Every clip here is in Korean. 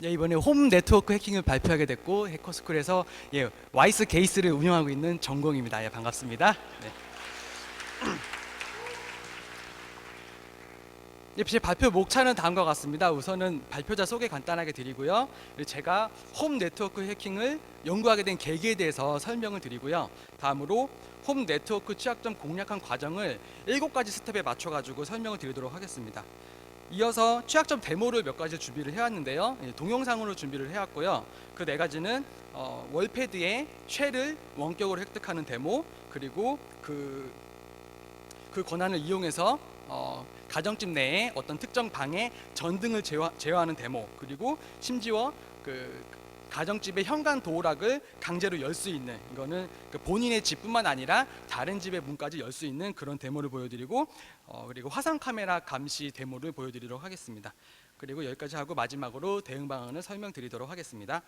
예, 이번에 홈 네트워크 해킹을 발표하게 됐고 해커스쿨에서 와이스 게이스를 운영하고 있는 전공입니다. 예, 반갑습니다. 네. 예, 제 발표 목차는 다음과 같습니다. 우선은 발표자 소개 간단하게 드리고요. 제가 홈 네트워크 해킹을 연구하게 된 계기에 대해서 설명을 드리고요. 다음으로 홈 네트워크 취약점 공략한 과정을 7가지 스텝에 맞춰가지고 설명을 드리도록 하겠습니다. 이어서 취약점 데모를 몇 가지 준비를 해왔는데요. 동영상으로 준비를 해왔고요. 그 4가지는 월패드의 쉘을 원격으로 획득하는 데모, 그리고 그 권한을 이용해서 가정집 내에 어떤 특정 방에 전등을 제어하는 데모, 그리고 심지어 그 가정집의 현관 도어락을 강제로 열 수 있는, 이거는 본인의 집뿐만 아니라 다른 집의 문까지 열 수 있는 그런 데모를 보여드리고, 그리고 화상 카메라 감시 데모를 보여드리도록 하겠습니다. 그리고 여기까지 하고 마지막으로 대응 방안을 설명드리도록 하겠습니다.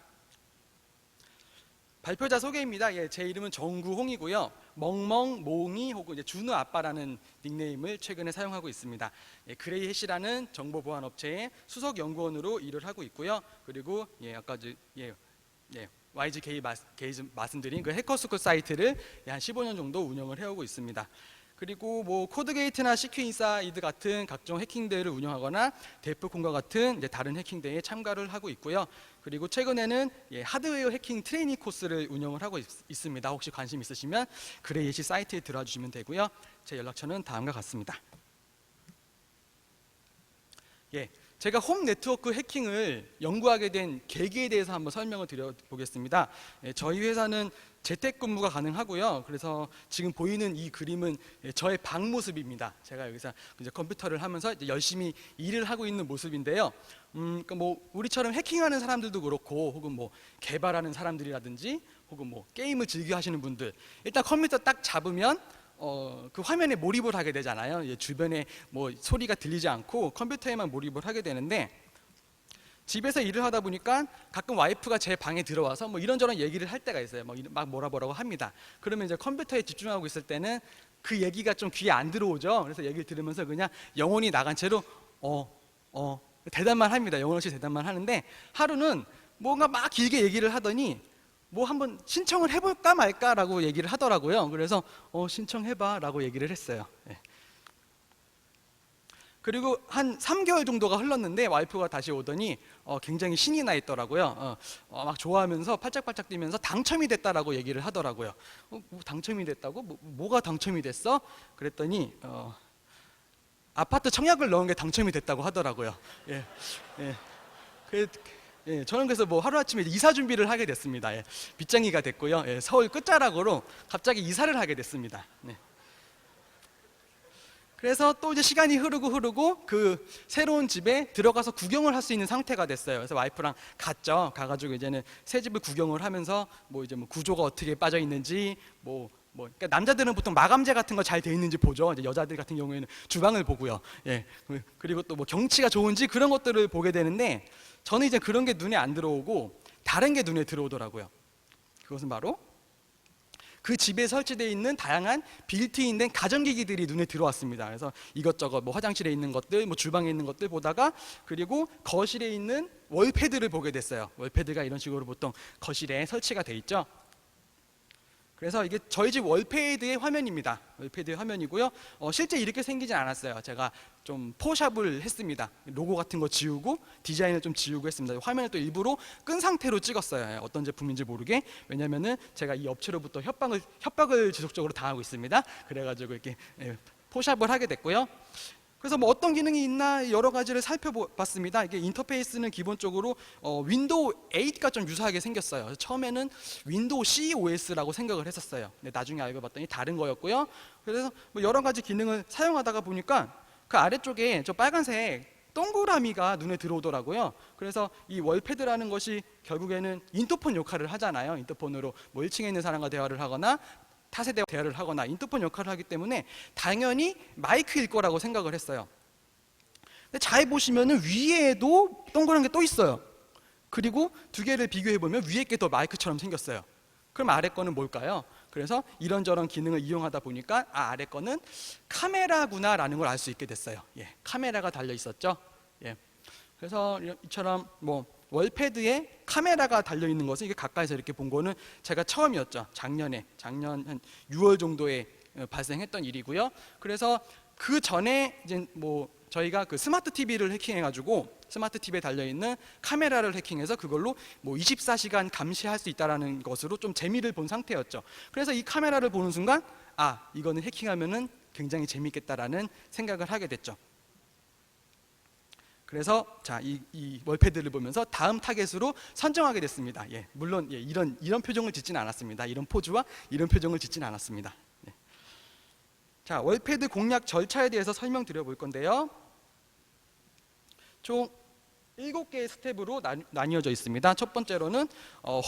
발표자 소개입니다. 예, 제 이름은 정구홍이고요. 멍멍, 몽이 혹은 이제 준우 아빠라는 닉네임을 최근에 사용하고 있습니다. 예, 그레이 해시라는 정보보안 업체의 수석 연구원으로 일을 하고 있고요. 그리고 아까 YGK 말씀드린 그 해커스쿨 사이트를 한 15년 정도 운영을 해오고 있습니다. 그리고 뭐 코드게이트나 시큐인사이드 같은 각종 해킹 대회를 운영하거나 데프콘과 같은 다른 해킹 대회에 참가를 하고 있고요. 그리고 최근에는 하드웨어 해킹 트레이닝 코스를 운영을 하고 있습니다. 혹시 관심 있으시면 그레이시 사이트에 들어와 주시면 되고요. 제 연락처는 다음과 같습니다. 제가 홈 네트워크 해킹을 연구하게 된 계기에 대해서 한번 설명을 드려보겠습니다. 저희 회사는 재택근무가 가능하고요. 그래서 지금 보이는 이 그림은 저의 방 모습입니다. 제가 여기서 이제 컴퓨터를 하면서 이제 열심히 일을 하고 있는 모습인데요. 뭐 우리처럼 해킹하는 사람들도 그렇고, 혹은 뭐 개발하는 사람들이라든지, 혹은 뭐 게임을 즐겨 하시는 분들, 일단 컴퓨터 딱 잡으면 그 화면에 몰입을 하게 되잖아요. 주변에 뭐 소리가 들리지 않고 컴퓨터에만 몰입을 하게 되는데, 집에서 일을 하다 보니까 가끔 와이프가 제 방에 들어와서 뭐 이런저런 얘기를 할 때가 있어요. 막 뭐라고 합니다. 그러면 이제 컴퓨터에 집중하고 있을 때는 그 얘기가 좀 귀에 안 들어오죠. 그래서 얘기를 들으면서 그냥 영혼이 나간 채로 대답만 합니다. 영혼 없이 대답만 하는데, 하루는 뭔가 막 길게 얘기를 하더니 뭐 한번 신청을 해볼까 말까라고 얘기를 하더라고요. 그래서 신청해봐라고 얘기를 했어요. 그리고 한 3개월 정도가 흘렀는데 와이프가 다시 오더니 굉장히 신이 나 있더라고요. 막 좋아하면서 팔짝팔짝 뛰면서 당첨이 됐다라고 얘기를 하더라고요. 뭐 당첨이 됐다고? 뭐가 당첨이 됐어? 그랬더니 아파트 청약을 넣은 게 당첨이 됐다고 하더라고요. 저는 그래서 뭐 하루아침에 이사 준비를 하게 됐습니다. 빗장이가 됐고요. 서울 끝자락으로 갑자기 이사를 하게 됐습니다. 그래서 또 이제 시간이 흐르고 그 새로운 집에 들어가서 구경을 할 수 있는 상태가 됐어요. 그래서 와이프랑 갔죠. 가가지고 이제는 새 집을 구경을 하면서 뭐 이제 뭐 구조가 어떻게 빠져 있는지, 그러니까 남자들은 보통 마감재 같은 거 잘 돼 있는지 보죠. 이제 여자들 같은 경우에는 주방을 보고요. 그리고 또 뭐 경치가 좋은지 그런 것들을 보게 되는데, 저는 이제 그런 게 눈에 안 들어오고 다른 게 눈에 들어오더라고요. 그것은 바로 그 집에 설치되어 있는 다양한 빌트인된 가전기기들이 눈에 들어왔습니다. 그래서 이것저것 뭐 화장실에 있는 것들, 뭐 주방에 있는 것들 보다가, 그리고 거실에 있는 월패드를 보게 됐어요. 월패드가 이런 식으로 보통 거실에 설치가 돼 있죠. 그래서 이게 저희 집 월패드의 화면입니다. 월패드의 화면이고요. 실제 이렇게 생기진 않았어요. 제가 좀 포샵을 했습니다. 로고 같은 거 지우고 디자인을 좀 지우고 했습니다. 화면을 또 일부러 끈 상태로 찍었어요. 어떤 제품인지 모르게. 왜냐면은 제가 이 업체로부터 협박을 지속적으로 당하고 있습니다. 그래가지고 이렇게 포샵을 하게 됐고요. 그래서 뭐 어떤 기능이 있나 여러 가지를 살펴봤습니다. 이게 인터페이스는 기본적으로 윈도우 8과 좀 유사하게 생겼어요. 처음에는 윈도우 COS라고 생각을 했었어요. 근데 나중에 알고 봤더니 다른 거였고요. 그래서 뭐 여러 가지 기능을 사용하다가 보니까 그 아래쪽에 저 빨간색 동그라미가 눈에 들어오더라고요. 그래서 이 월패드라는 것이 결국에는 인터폰 역할을 하잖아요. 인터폰으로 뭐 1층에 있는 사람과 대화를 하거나 타세대와 대화를 하거나 인터폰 역할을 하기 때문에 당연히 마이크일 거라고 생각을 했어요. 근데 잘 보시면은 위에도 동그란 게 또 있어요. 그리고 두 개를 비교해 보면 위에 게 더 마이크처럼 생겼어요. 그럼 아래 거는 뭘까요? 그래서 이런저런 기능을 이용하다 보니까 아래 거는 카메라구나라는 걸 알 수 있게 됐어요. 카메라가 달려 있었죠. 그래서 이처럼 뭐 월패드에 카메라가 달려 있는 것은 이게 가까이서 이렇게 본 거는 제가 처음이었죠. 작년 한 6월 정도에 발생했던 일이고요. 그래서 그 전에 이제 뭐 저희가 그 스마트 TV를 해킹해가지고 스마트 TV에 달려 있는 카메라를 해킹해서 그걸로 뭐 24시간 감시할 수 있다라는 것으로 좀 재미를 본 상태였죠. 그래서 이 카메라를 보는 순간 이거는 해킹하면은 굉장히 재밌겠다라는 생각을 하게 됐죠. 그래서 이 월패드를 보면서 다음 타겟으로 선정하게 됐습니다. 물론 이런 표정을 짓지는 않았습니다. 이런 포즈와 이런 표정을 짓지는 않았습니다. 자, 월패드 공략 절차에 대해서 설명드려 볼 건데요. 총 7개의 스텝으로 나뉘어져 있습니다. 첫 번째로는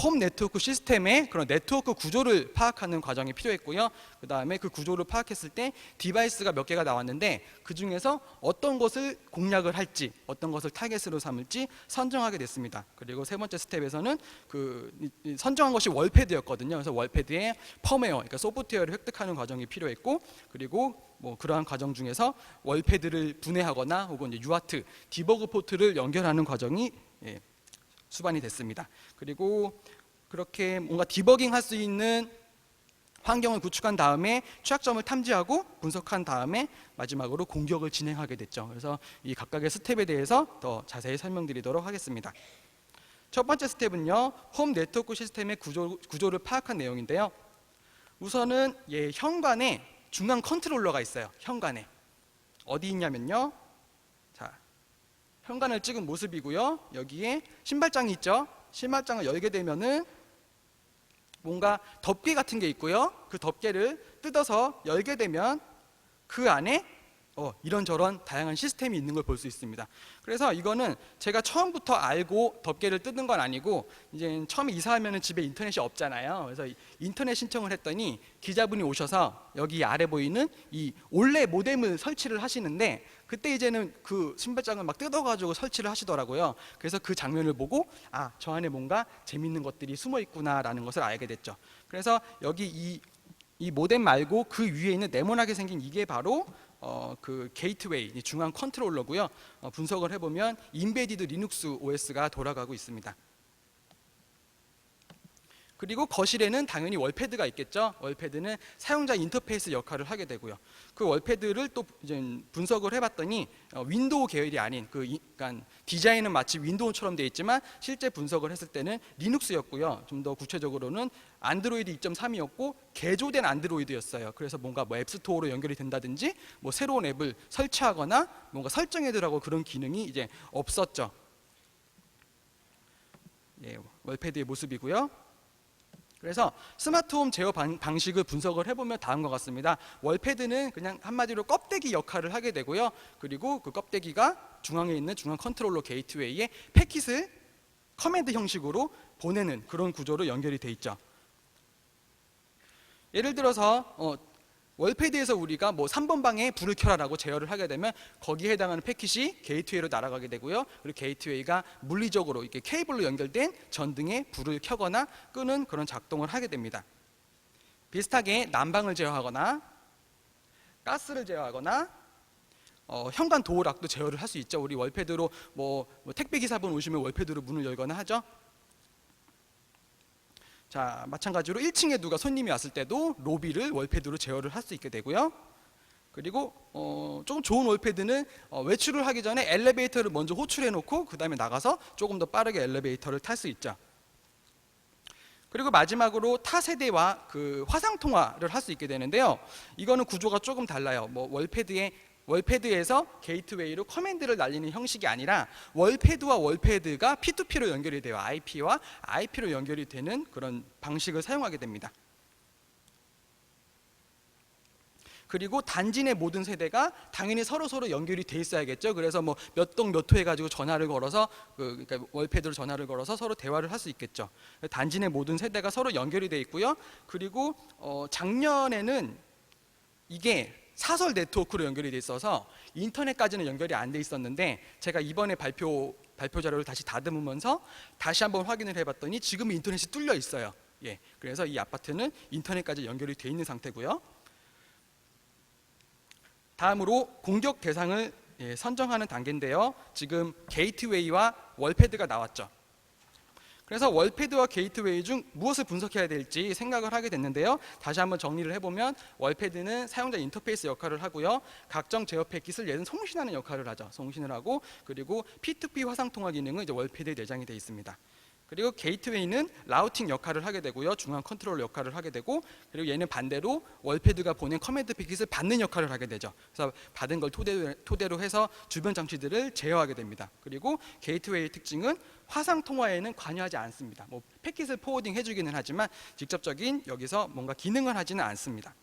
홈 네트워크 시스템의 그런 네트워크 구조를 파악하는 과정이 필요했고요. 그 다음에 그 구조를 파악했을 때 디바이스가 몇 개가 나왔는데 그 중에서 어떤 것을 공략을 할지, 어떤 것을 타겟으로 삼을지 선정하게 됐습니다. 그리고 세 번째 스텝에서는 선정한 것이 월패드였거든요. 그래서 월패드의 펌웨어, 그러니까 소프트웨어를 획득하는 과정이 필요했고, 그리고 뭐 그러한 과정 중에서 월패드를 분해하거나 혹은 이제 UART 디버그 포트를 연결하는 과정이 수반이 됐습니다. 그리고 그렇게 뭔가 디버깅 할 수 있는 환경을 구축한 다음에 취약점을 탐지하고 분석한 다음에 마지막으로 공격을 진행하게 됐죠. 그래서 이 각각의 스텝에 대해서 더 자세히 설명드리도록 하겠습니다. 첫 번째 스텝은요, 홈 네트워크 시스템의 구조를 파악한 내용인데요. 우선은 현관에 중앙 컨트롤러가 있어요. 현관에 어디 있냐면요, 자, 현관을 찍은 모습이고요. 여기에 신발장이 있죠. 신발장을 열게 되면은 뭔가 덮개 같은 게 있고요. 그 덮개를 뜯어서 열게 되면 그 안에 이런저런 다양한 시스템이 있는 걸 볼 수 있습니다. 그래서 이거는 제가 처음부터 알고 덮개를 뜯은 건 아니고, 이제 처음에 이사하면 집에 인터넷이 없잖아요. 그래서 인터넷 신청을 했더니 기자분이 오셔서 여기 아래 보이는 이 올레 모뎀을 설치를 하시는데, 그때 이제는 그 신발장을 막 뜯어가지고 설치를 하시더라고요. 그래서 그 장면을 보고 저 안에 뭔가 재밌는 것들이 숨어 있구나라는 것을 알게 됐죠. 그래서 여기 이 모뎀 말고 그 위에 있는 네모나게 생긴 이게 바로 그 게이트웨이, 중앙 컨트롤러고요. 분석을 해보면 인베디드 리눅스 OS가 돌아가고 있습니다. 그리고 거실에는 당연히 월패드가 있겠죠. 월패드는 사용자 인터페이스 역할을 하게 되고요. 그 월패드를 또 이제 분석을 해봤더니 윈도우 계열이 아닌 그러니까 디자인은 마치 윈도우처럼 되어 있지만 실제 분석을 했을 때는 리눅스였고요. 좀 더 구체적으로는 안드로이드 2.3이었고 개조된 안드로이드였어요. 그래서 뭔가 뭐 앱스토어로 연결이 된다든지 뭐 새로운 앱을 설치하거나 뭔가 설정해두라고 그런 기능이 이제 없었죠. 월패드의 모습이고요. 그래서 스마트홈 제어 방식을 분석을 해보면 다음과 같습니다. 월패드는 그냥 한마디로 껍데기 역할을 하게 되고요. 그리고 그 껍데기가 중앙에 있는 중앙 컨트롤러 게이트웨이에 패킷을 커맨드 형식으로 보내는 그런 구조로 연결이 돼 있죠. 예를 들어서 월패드에서 우리가 뭐 3번 방에 불을 켜라라고 제어를 하게 되면 거기에 해당하는 패킷이 게이트웨이로 날아가게 되고요. 그리고 게이트웨이가 물리적으로 이렇게 케이블로 연결된 전등에 불을 켜거나 끄는 그런 작동을 하게 됩니다. 비슷하게 난방을 제어하거나 가스를 제어하거나 현관 도어락도 제어를 할 수 있죠. 우리 월패드로 뭐 택배 기사분 오시면 월패드로 문을 열거나 하죠. 자, 마찬가지로 1층에 누가 손님이 왔을 때도 로비를 월패드로 제어를 할 수 있게 되고요. 그리고 조금 좋은 월패드는 외출을 하기 전에 엘리베이터를 먼저 호출해 놓고 그 다음에 나가서 조금 더 빠르게 엘리베이터를 탈 수 있죠. 그리고 마지막으로 타 세대와 그 화상 통화를 할 수 있게 되는데요. 이거는 구조가 조금 달라요. 뭐 월패드에서 게이트웨이로 커맨드를 날리는 형식이 아니라 월패드와 월패드가 P2P로 연결이 돼요. IP와 IP로 연결이 되는 그런 방식을 사용하게 됩니다. 그리고 단지 내 모든 세대가 당연히 서로 연결이 돼 있어야겠죠. 그래서 뭐 몇 동 몇 호 해가지고 전화를 걸어서 그러니까 월패드로 전화를 걸어서 서로 대화를 할 수 있겠죠. 단지 내 모든 세대가 서로 연결이 돼 있고요. 그리고 작년에는 이게 사설 네트워크로 연결이 돼 있어서 인터넷까지는 연결이 안 돼 있었는데 제가 이번에 발표 자료를 다시 다듬으면서 다시 한번 확인을 해봤더니 지금 인터넷이 뚫려 있어요. 그래서 이 아파트는 인터넷까지 연결이 돼 있는 상태고요. 다음으로 공격 대상을 선정하는 단계인데요. 지금 게이트웨이와 월패드가 나왔죠. 그래서 월패드와 게이트웨이 중 무엇을 분석해야 될지 생각을 하게 됐는데요. 다시 한번 정리를 해보면 월패드는 사용자 인터페이스 역할을 하고요. 각종 제어 패킷을 얘는 송신하는 역할을 하죠. 송신을 하고, 그리고 P2P 화상 통화 기능은 이제 월패드에 내장이 되어 있습니다. 그리고 게이트웨이는 라우팅 역할을 하게 되고요. 중앙 컨트롤러 역할을 하게 되고, 그리고 얘는 반대로 월패드가 보낸 커맨드 패킷을 받는 역할을 하게 되죠. 그래서 받은 걸 토대로 해서 주변 장치들을 제어하게 됩니다. 그리고 게이트웨이의 특징은 화상 통화에는 관여하지 않습니다. 뭐 패킷을 포워딩 해주기는 하지만 직접적인 여기서 뭔가 기능을 하지는 않습니다.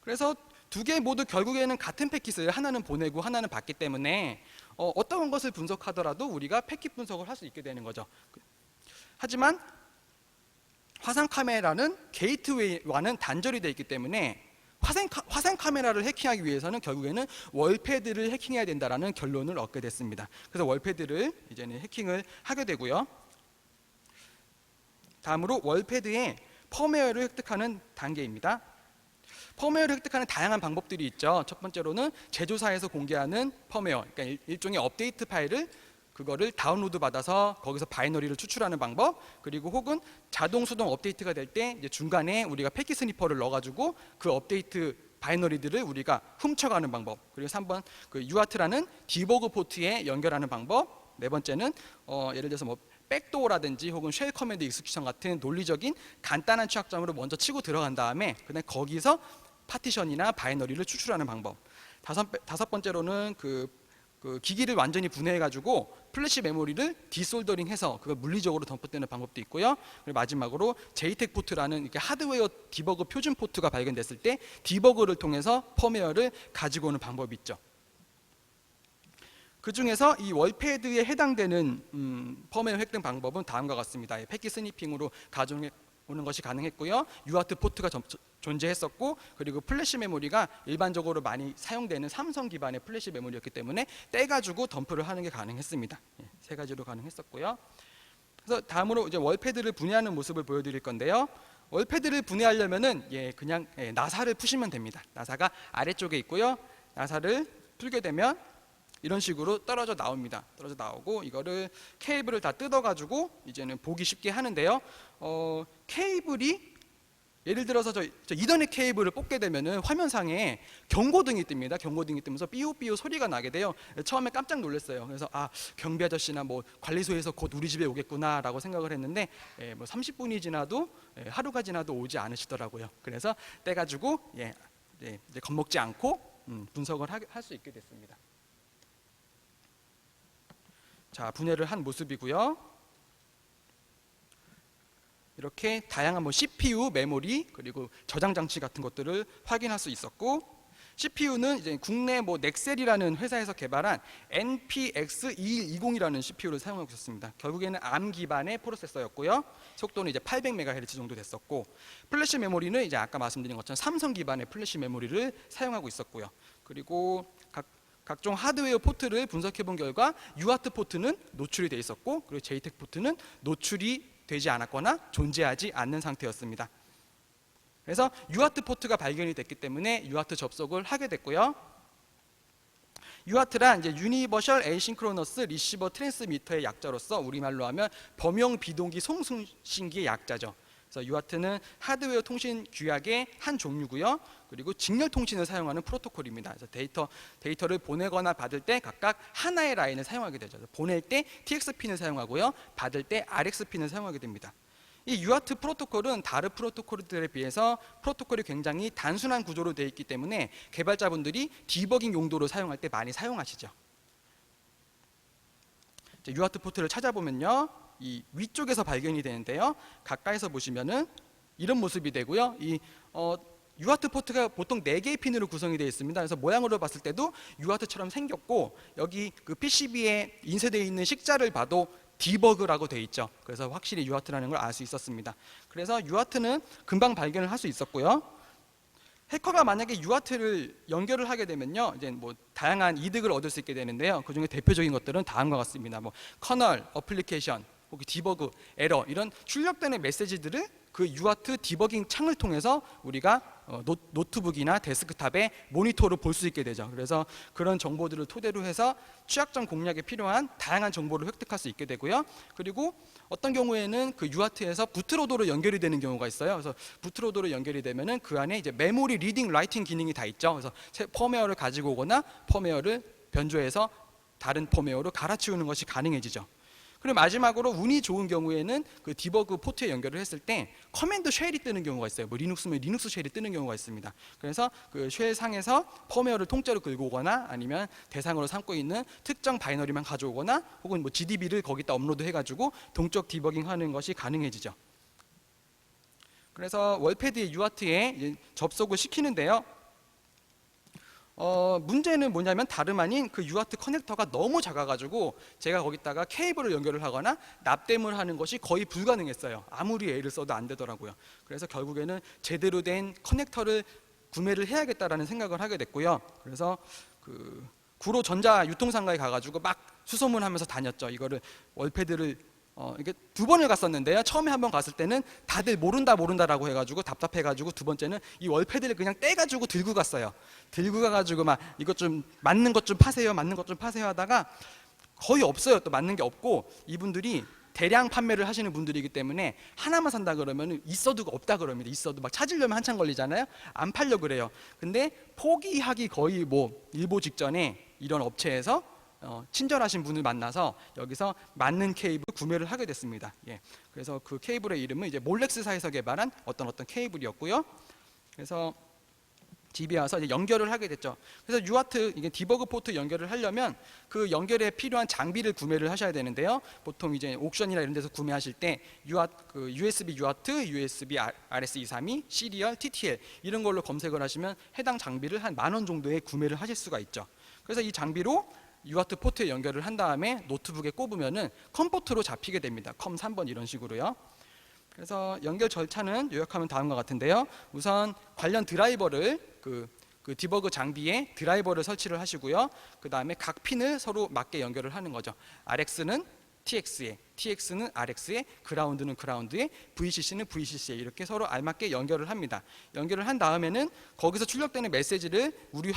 그래서 두 개 모두 결국에는 같은 패킷을 하나는 보내고 하나는 받기 때문에 어떤 것을 분석하더라도 우리가 패킷 분석을 할 수 있게 되는 거죠. 하지만 화상 카메라는 게이트웨이와는 단절이 되어 있기 때문에 화상 카메라를 해킹하기 위해서는 결국에는 월패드를 해킹해야 된다라는 결론을 얻게 됐습니다. 그래서 월패드를 이제는 해킹을 하게 되고요. 다음으로 월패드의 펌웨어를 획득하는 단계입니다. 펌웨어를 획득하는 다양한 방법들이 있죠. 첫 번째로는 제조사에서 공개하는 펌웨어, 그러니까 일종의 업데이트 파일을 그거를 다운로드 받아서 거기서 바이너리를 추출하는 방법, 그리고 혹은 자동 수동 업데이트가 될 때 중간에 우리가 패킷 스니퍼를 넣어가지고 그 업데이트 바이너리들을 우리가 훔쳐가는 방법, 그리고 3번 그 UART라는 디버그 포트에 연결하는 방법, 네 번째는 예를 들어서 뭐 백도어라든지 혹은 쉘 커맨드 익스큐션 같은 논리적인 간단한 취약점으로 먼저 치고 들어간 다음에 그다음에 거기서 파티션이나 바이너리를 추출하는 방법. 다섯 번째로는 그 기기를 완전히 분해해가지고 플래시 메모리를 디솔더링해서 그걸 물리적으로 덤프되는 방법도 있고요. 그리고 마지막으로 JTAG 포트라는 이렇게 하드웨어 디버그 표준 포트가 발견됐을 때 디버그를 통해서 펌웨어를 가지고 오는 방법이 있죠. 그 중에서 이 월패드에 해당되는 펌웨어 획득 방법은 다음과 같습니다. 패킷 스니핑으로 가져오는 것이 가능했고요. UART 포트가 존재했었고, 그리고 플래시 메모리가 일반적으로 많이 사용되는 삼성 기반의 플래시 메모리였기 때문에 떼가지고 덤프를 하는 게 가능했습니다. 세 가지로 가능했었고요. 그래서 다음으로 이제 월패드를 분해하는 모습을 보여드릴 건데요. 월패드를 분해하려면은 그냥 나사를 푸시면 됩니다. 나사가 아래쪽에 있고요. 나사를 풀게 되면 이런 식으로 떨어져 나옵니다. 떨어져 나오고 이거를 케이블을 다 뜯어가지고 이제는 보기 쉽게 하는데요. 케이블이 예를 들어서 저 이더넷 케이블을 뽑게 되면은 화면상에 경고등이 뜹니다. 경고등이 뜨면서 삐우삐우 소리가 나게 돼요. 처음에 깜짝 놀랐어요. 그래서 경비 아저씨나 뭐 관리소에서 곧 우리 집에 오겠구나라고 생각을 했는데 뭐 30분이 지나도 하루가 지나도 오지 않으시더라고요. 그래서 떼가지고 이제 겁먹지 않고 분석을 할 수 있게 됐습니다. 자, 분해를 한 모습이고요. 이렇게 다양한 뭐 CPU, 메모리, 그리고 저장 장치 같은 것들을 확인할 수 있었고, CPU는 이제 국내 뭐 넥셀이라는 회사에서 개발한 NPX2120이라는 CPU를 사용하고 있었습니다. 결국에는 ARM 기반의 프로세서였고요. 속도는 이제 800MHz 정도 됐었고, 플래시 메모리는 이제 아까 말씀드린 것처럼 삼성 기반의 플래시 메모리를 사용하고 있었고요. 그리고 각종 하드웨어 포트를 분석해 본 결과 UART 포트는 노출이 되어 있었고, 그리고 JTAG 포트는 노출이 되지 않았거나 존재하지 않는 상태였습니다. 그래서 UART 포트가 발견이 됐기 때문에 UART 접속을 하게 됐고요. UART란 이제 유니버셜 에이싱크로너스 리시버 트랜스미터의 약자로서 우리말로 하면 범용 비동기 송신기의 약자죠. 그래서 UART는 하드웨어 통신 규약의 한 종류고요. 그리고 직렬 통신을 사용하는 프로토콜입니다. 그래서 데이터를 보내거나 받을 때 각각 하나의 라인을 사용하게 되죠. 보낼 때 TX 핀을 사용하고요. 받을 때 RX 핀을 사용하게 됩니다. 이 UART 프로토콜은 다른 프로토콜들에 비해서 프로토콜이 굉장히 단순한 구조로 되어 있기 때문에 개발자분들이 디버깅 용도로 사용할 때 많이 사용하시죠. UART 포트를 찾아보면요. 이 위쪽에서 발견이 되는데요. 가까이서 보시면은 이런 모습이 되고요. 이 UART 포트가 보통 4개의 핀으로 구성이 되어 있습니다. 그래서 모양으로 봤을 때도 UART처럼 생겼고, 여기 그 PCB에 인쇄되어 있는 식자를 봐도 디버그라고 되어 있죠. 그래서 확실히 UART라는 걸 알 수 있었습니다. 그래서 UART는 금방 발견을 할 수 있었고요. 해커가 만약에 UART를 연결을 하게 되면요, 이제 뭐 다양한 이득을 얻을 수 있게 되는데요. 그 중에 대표적인 것들은 다음과 같습니다. 뭐 커널, 어플리케이션, 혹은 디버그, 에러 이런 출력되는 메시지들을 그 UART 디버깅 창을 통해서 우리가 노트북이나 데스크탑에 모니터로 볼 수 있게 되죠. 그래서 그런 정보들을 토대로 해서 취약점 공략에 필요한 다양한 정보를 획득할 수 있게 되고요. 그리고 어떤 경우에는 그 UART에서 부트로더로 연결이 되는 경우가 있어요. 그래서 부트로더로 연결이 되면은 그 안에 이제 메모리 리딩, 라이팅 기능이 다 있죠. 그래서 펌웨어를 가지고 오거나 펌웨어를 변조해서 다른 펌웨어로 갈아치우는 것이 가능해지죠. 그리고 마지막으로 운이 좋은 경우에는 그 디버그 포트에 연결을 했을 때 커맨드 쉘이 뜨는 경우가 있어요. 뭐 리눅스면 리눅스 쉘이 뜨는 경우가 있습니다. 그래서 그 쉘 상에서 펌웨어를 통째로 긁고 오거나 아니면 대상으로 삼고 있는 특정 바이너리만 가져오거나 혹은 뭐 GDB를 거기다 업로드 해가지고 동적 디버깅 하는 것이 가능해지죠. 그래서 월패드의 UART에 접속을 시키는데요. 문제는 뭐냐면 다름 아닌 그 UART 커넥터가 너무 작아가지고 제가 거기다가 케이블을 연결을 하거나 납땜을 하는 것이 거의 불가능했어요. 아무리 애를 써도 안 되더라고요. 그래서 결국에는 제대로 된 커넥터를 구매를 해야겠다라는 생각을 하게 됐고요. 그래서 그 구로 전자 유통상가에 가가지고 막 수소문하면서 다녔죠. 이거를 월패드를 이게 두 번을 갔었는데요. 처음에 한 번 갔을 때는 다들 모른다라고 해가지고 답답해가지고 두 번째는 이 월패드를 그냥 떼가지고 들고 갔어요. 들고 가가지고 막 이것 좀 맞는 것 좀 파세요, 맞는 것 좀 파세요 하다가 거의 없어요. 또 맞는 게 없고 이분들이 대량 판매를 하시는 분들이기 때문에 하나만 산다 그러면 있어도 없다 그럽니다. 있어도 막 찾으려면 한참 걸리잖아요. 안 팔려 그래요. 근데 포기하기 거의 뭐 일보 직전에 이런 업체에서 친절하신 분을 만나서 여기서 맞는 케이블 구매를 하게 됐습니다. 예. 그래서 그 케이블의 이름은 이제 몰렉스사에서 개발한 어떤 케이블이었고요. 그래서 집에 와서 이제 연결을 하게 됐죠. 그래서 UART 이게 디버그 포트 연결을 하려면 그 연결에 필요한 장비를 구매를 하셔야 되는데요. 보통 이제 옥션이나 이런 데서 구매하실 때 그 USB UART, USB RS232, 시리얼, TTL 이런 걸로 검색을 하시면 해당 장비를 한 10,000원 정도에 구매를 하실 수가 있죠. 그래서 이 장비로 UART 포트에 연결을 한 다음에 노트북에 꼽으면은 컴포트로 잡히게 됩니다. 컴 3번 이런 식으로요. 그래서 연결 절차는 요약하면 다음과 같은데요. 우선 관련 드라이버를 그 디버그 장비에 드라이버를 설치를 하시고요. 그 다음에 각 핀을 서로 맞게 연결을 하는 거죠. RX는 TX에, TX는 RX에, 그라운드는 그라운드에, VCC는 VCC에 이렇게 서로 알맞게 연결을 합니다. 연결을 한 다음에는 거기서 출력되는 메시지를 우리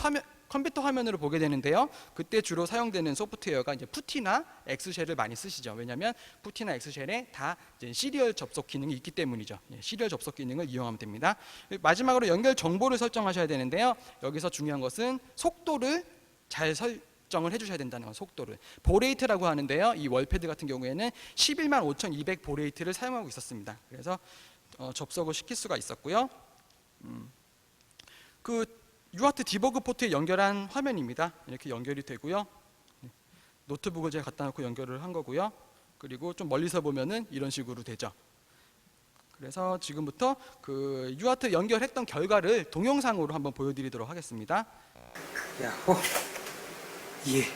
컴퓨터 화면으로 보게 되는데요. 그때 주로 사용되는 소프트웨어가 이제 푸티나 엑스쉘을 많이 쓰시죠. 왜냐하면 푸티나 엑스쉘에 다 이제 시리얼 접속 기능이 있기 때문이죠. 예, 시리얼 접속 기능을 이용하면 됩니다. 마지막으로 연결 정보를 설정하셔야 되는데요. 여기서 중요한 것은 속도를 잘 설정을 해주셔야 된다는 건 속도를. 보레이트라고 하는데요. 이 월패드 같은 경우에는 115,200 보레이트를 사용하고 있었습니다. 그래서 접속을 시킬 수가 있었고요. 그 UART 디버그 포트에 연결한 화면입니다. 이렇게 연결이 되고요. 노트북을 제가 갖다 놓고 연결을 한 거고요. 그리고 좀 멀리서 보면은 이런 식으로 되죠. 그래서 지금부터 그 UART 연결했던 결과를 동영상으로 한번 보여드리도록 하겠습니다. 야호. 예.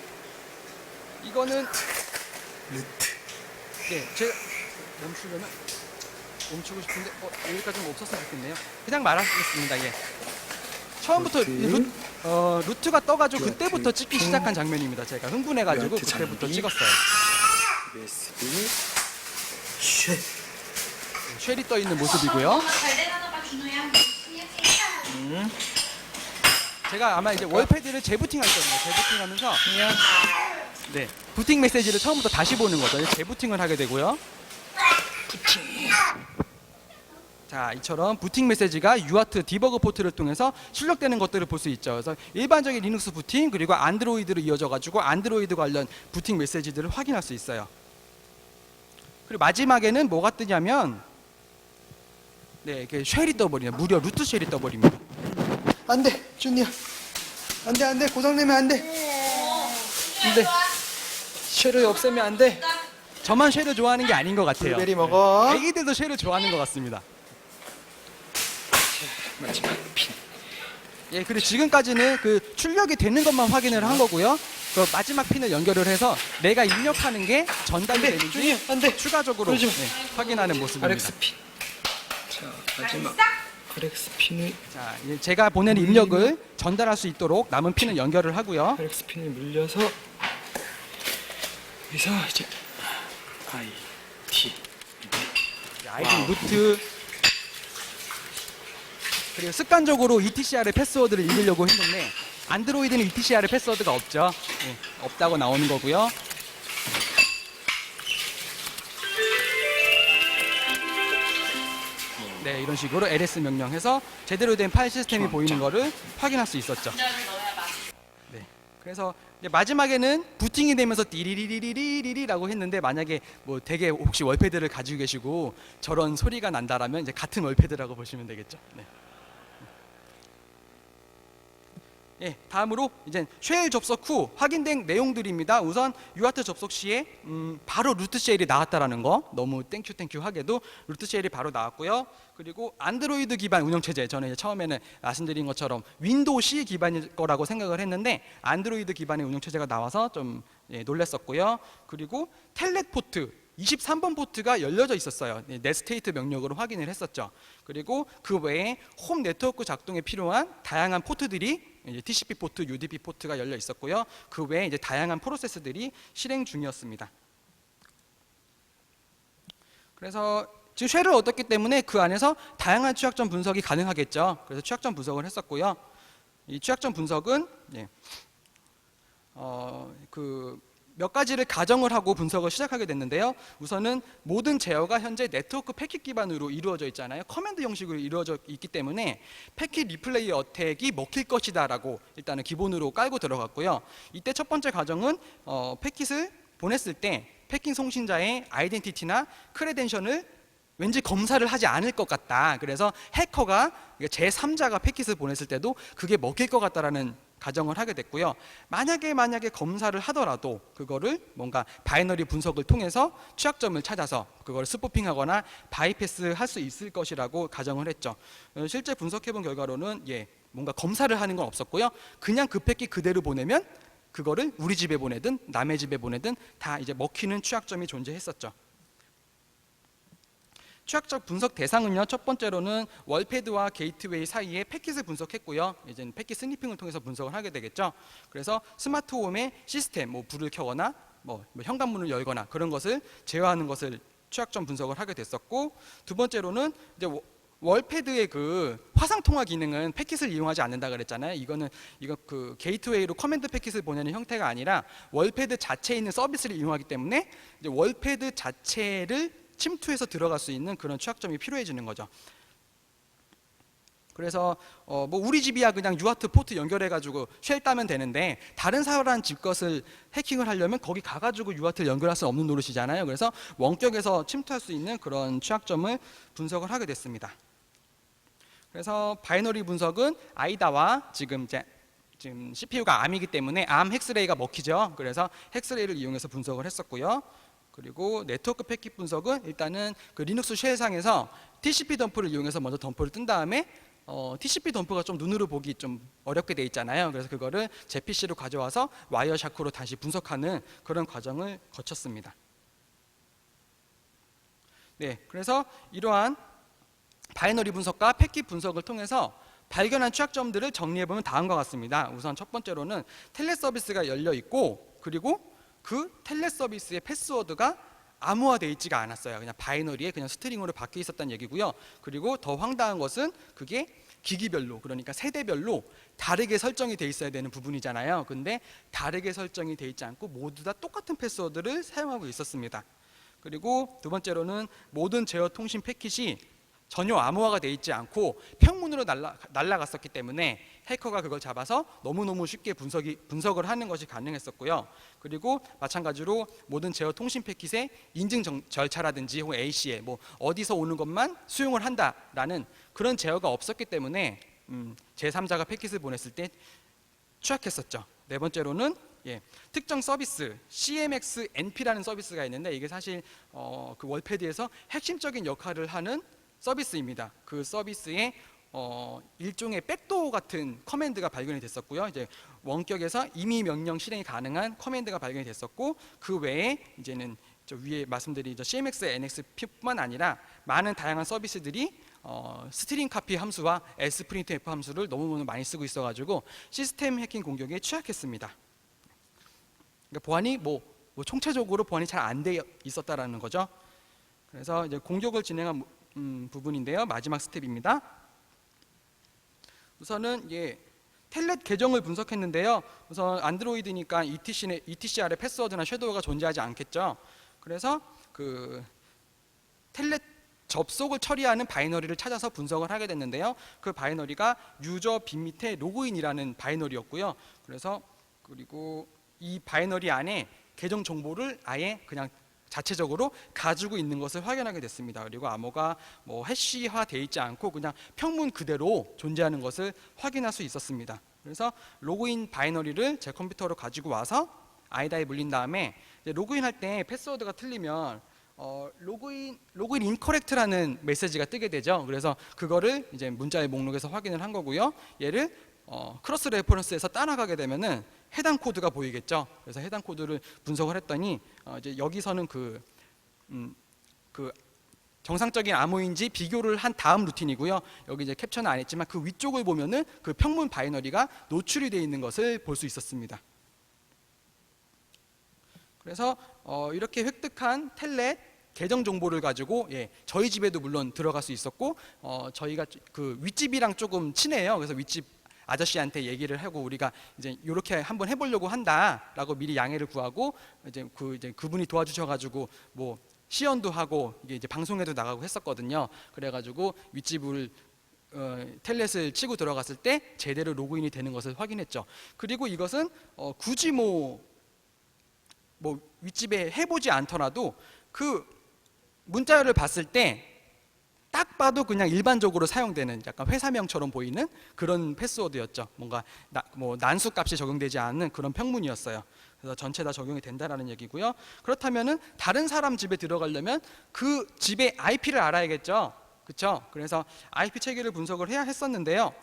이거는 루트. 네, 제가 멈추고 싶은데 여기까지는 없었으면 좋겠네요. 그냥 말하겠습니다. 예. 처음부터 루트가 떠가지고 그때부터 찍기 시작한 장면입니다. 제가 흥분해가지고 그때부터 찍었어요. USB 쉘. 쉘이 떠 있는 모습이고요. 제가 아마 이제 월패드를 재부팅할 거예요. 재부팅하면서 네 부팅 메시지를 처음부터 다시 보는 거죠. 재부팅을 하게 되고요. 부팅. 자, 이처럼 부팅 메시지가 UART 디버그 포트를 통해서 출력되는 것들을 볼 수 있죠. 그래서 일반적인 리눅스 부팅 그리고 안드로이드로 이어져 가지고 안드로이드 관련 부팅 메시지들을 확인할 수 있어요. 그리고 마지막에는 뭐가 뜨냐면 네, 이렇게 쉘이 떠버리네요. 무려 루트 쉘이 떠버립니다. 안돼, 준이야. 안돼, 고장내면 안돼. 안돼. 쉘을 없애면 안 돼. 저만 쉘을 좋아하는 게 아닌 것 같아요. 블루베리 먹어. 애기들도 쉘을 좋아하는 것 같습니다. 마지막 핀. 예, 그리고 지금까지는 그 출력이 되는 것만 확인을 한 거고요. 그 마지막 핀을 연결을 해서 내가 입력하는 게 전달이 안 돼, 되는지 준이야, 안 돼. 추가적으로 그러지 마. 확인하는 모습입니다. RX 핀. 자, 마지막 RX 핀을 자, 제가 보낸 입력을 전달할 수 있도록 남은 핀을 연결을 하고요. RX 핀을 물려서 여기서 이제 IT 아이디 루트 그리고 습관적으로 ETCR의 패스워드를 읽으려고 했는데 안드로이드는 ETCR의 패스워드가 없죠. 예, 없다고 나오는 거고요. 네, 이런 식으로 ls 명령해서 제대로 된 파일 시스템이 보이는 거를 확인할 수 있었죠. 네, 그래서 이제 마지막에는 부팅이 되면서 띠리리리리리리라고 했는데 만약에 뭐 되게 혹시 월패드를 가지고 계시고 저런 소리가 난다라면 이제 같은 월패드라고 보시면 되겠죠. 네. 예, 다음으로 이제 쉘 접속 후 확인된 내용들입니다. 우선 UART 접속 시에 바로 루트 쉘이 나왔다라는 거 너무 땡큐 하게도 루트 쉘이 바로 나왔고요. 그리고 안드로이드 기반 운영체제, 저는 이제 처음에는 말씀드린 것처럼 윈도우 C 기반일 거라고 생각을 했는데 안드로이드 기반의 운영체제가 나와서 좀 놀랐었고요. 그리고 텔넷 포트 23번 포트가 열려져 있었어요. 넷스테이트 명령으로 확인을 했었죠. 그리고 그 외에 홈 네트워크 작동에 필요한 다양한 포트들이 이제 TCP 포트, UDP 포트가 열려 있었고요. 그 외에 이제 다양한 프로세스들이 실행 중이었습니다. 그래서 지금 쉘을 얻었기 때문에 그 안에서 다양한 취약점 분석이 가능하겠죠. 그래서 취약점 분석을 했었고요. 이 취약점 분석은 몇 가지를 가정을 하고 분석을 시작하게 됐는데요. 우선은 모든 제어가 현재 네트워크 패킷 기반으로 이루어져 있잖아요. 커맨드 형식으로 이루어져 있기 때문에 패킷 리플레이 어택이 먹힐 것이다 라고 일단은 기본으로 깔고 들어갔고요. 이때 첫 번째 가정은 패킷을 보냈을 때 패킷 송신자의 아이덴티티나 크레덴셜을 왠지 검사를 하지 않을 것 같다. 그래서 해커가 제3자가 패킷을 보냈을 때도 그게 먹힐 것 같다라는 가정을 하게 됐고요. 만약에 검사를 하더라도 그거를 뭔가 바이너리 분석을 통해서 취약점을 찾아서 그걸 스푸핑하거나 바이패스 할 수 있을 것이라고 가정을 했죠. 실제 분석해본 결과로는 뭔가 검사를 하는 건 없었고요. 그냥 그 패킷 그대로 보내면 그거를 우리 집에 보내든 남의 집에 보내든 다 이제 먹히는 취약점이 존재했었죠. 취약점 분석 대상은요, 첫 번째로는 월패드와 게이트웨이 사이에 패킷을 분석했고요. 이제 패킷 스니핑을 통해서 분석을 하게 되겠죠. 그래서 스마트홈의 시스템, 불을 켜거나 현관문을 열거나 그런 것을 제어하는 것을 취약점 분석을 하게 됐었고, 두 번째로는 이제 월패드의 그 화상 통화 기능은 패킷을 이용하지 않는다 그랬잖아요. 이거 그 게이트웨이로 커맨드 패킷을 보내는 형태가 아니라 월패드 자체에 있는 서비스를 이용하기 때문에 이제 월패드 자체를 침투해서 들어갈 수 있는 그런 취약점이 필요해지는 거죠. 그래서 우리 집이야 그냥 UART 포트 연결해가지고 쉘 따면 되는데 다른 사람 집 것을 해킹을 하려면 거기 가가지고 UART를 연결할 수 없는 노릇이잖아요. 그래서 원격에서 침투할 수 있는 그런 취약점을 분석을 하게 됐습니다. 그래서 바이너리 분석은 아이다와 지금 CPU가 ARM이기 때문에 ARM 헥스레이가 먹히죠. 그래서 헥스레이를 이용해서 분석을 했었고요. 그리고 네트워크 패킷 분석은 일단은 그 리눅스 쉘상에서 TCP 덤프를 이용해서 먼저 덤프를 뜬 다음에 TCP 덤프가 좀 눈으로 보기 좀 어렵게 돼 있잖아요. 그래서 그거를 제 PC로 가져와서 와이어샤크로 다시 분석하는 그런 과정을 거쳤습니다. 네, 그래서 이러한 바이너리 분석과 패킷 분석을 통해서 발견한 취약점들을 정리해보면 다음과 같습니다. 우선 첫 번째로는 텔레 서비스가 열려 있고, 그리고 그 텔레 서비스의 패스워드가 암호화되어 있지가 않았어요. 그냥 바이너리에 그냥 스트링으로 박혀 있었다는 얘기고요. 그리고 더 황당한 것은 그게 기기별로, 그러니까 세대별로 다르게 설정이 돼 있어야 되는 부분이잖아요. 근데 다르게 설정이 돼 있지 않고 모두 다 똑같은 패스워드를 사용하고 있었습니다. 그리고 두 번째로는 모든 제어 통신 패킷이 전혀 암호화가 되어 있지 않고 평문으로 날아갔었기 때문에 해커가 그걸 잡아서 너무너무 쉽게 분석을 하는 것이 가능했었고요. 그리고 마찬가지로 모든 제어 통신 패킷의 인증 절차라든지 혹은 AC에 어디서 오는 것만 수용을 한다라는 그런 제어가 없었기 때문에 제3자가 패킷을 보냈을 때 취약했었죠. 네 번째로는 특정 서비스 CMX NP라는 서비스가 있는데 이게 사실 그 월패드에서 핵심적인 역할을 하는 서비스입니다. 그 서비스에 일종의 백도어 같은 커맨드가 발견이 됐었고요. 이제 원격에서 임의 명령 실행이 가능한 커맨드가 발견이 됐었고, 그 외에 이제는 저 위에 말씀드린 CMX, NXP뿐만 아니라 많은 다양한 서비스들이 스트링 카피 함수와 sprintf 함수를 너무 많이 쓰고 있어가지고 시스템 해킹 공격에 취약했습니다. 그러니까 보안이 총체적으로 보안이 잘 안 돼 있었다라는 거죠. 그래서 이제 공격을 진행한 부분인데요. 마지막 스텝입니다. 우선은 텔넷 계정을 분석했는데요. 우선 안드로이드니까 ETCR의 패스워드나 섀도우가 존재하지 않겠죠. 그래서 그 텔넷 접속을 처리하는 바이너리를 찾아서 분석을 하게 됐는데요. 그 바이너리가 유저 빈 밑에 로그인이라는 바이너리였고요. 그리고 이 바이너리 안에 계정 정보를 아예 그냥 자체적으로 가지고 있는 것을 확인하게 됐습니다. 그리고 암호가 뭐 해시화 되어 있지 않고 그냥 평문 그대로 존재하는 것을 확인할 수 있었습니다. 그래서 로그인 바이너리를 제 컴퓨터로 가지고 와서 아이다에 물린 다음에 로그인할 때 패스워드가 틀리면 로그인 인커렉트라는 메시지가 뜨게 되죠. 그래서 그거를 이제 문자의 목록에서 확인을 한 거고요. 얘를 크로스 레퍼런스에서 따라가게 되면은 해당 코드가 보이겠죠. 그래서 해당 코드를 분석을 했더니 이제 여기서는 그 정상적인 암호인지 비교를 한 다음 루틴이고요. 여기 이제 캡처는 안 했지만 그 위쪽을 보면은 그 평문 바이너리가 노출이 되어 있는 것을 볼 수 있었습니다. 그래서 이렇게 획득한 텔넷 계정 정보를 가지고 저희 집에도 물론 들어갈 수 있었고 저희가 그 윗집이랑 조금 친해요. 그래서 윗집 아저씨한테 얘기를 하고 우리가 이제 이렇게 한번 해보려고 한다라고 미리 양해를 구하고 이제 그분이 도와주셔가지고 뭐 시연도 하고 이게 이제 방송에도 나가고 했었거든요. 그래가지고 윗집을 텔넷을 치고 들어갔을 때 제대로 로그인이 되는 것을 확인했죠. 그리고 이것은 굳이 뭐 윗집에 해보지 않더라도 그 문자를 봤을 때 딱 봐도 그냥 일반적으로 사용되는 약간 회사명처럼 보이는 그런 패스워드였죠. 뭔가 난수 값이 적용되지 않는 그런 평문이었어요. 그래서 전체 다 적용이 된다라는 얘기고요. 그렇다면은 다른 사람 집에 들어가려면 그 집의 IP를 알아야겠죠. 그렇죠? 그래서 IP 체계를 분석을 해야 했었는데요.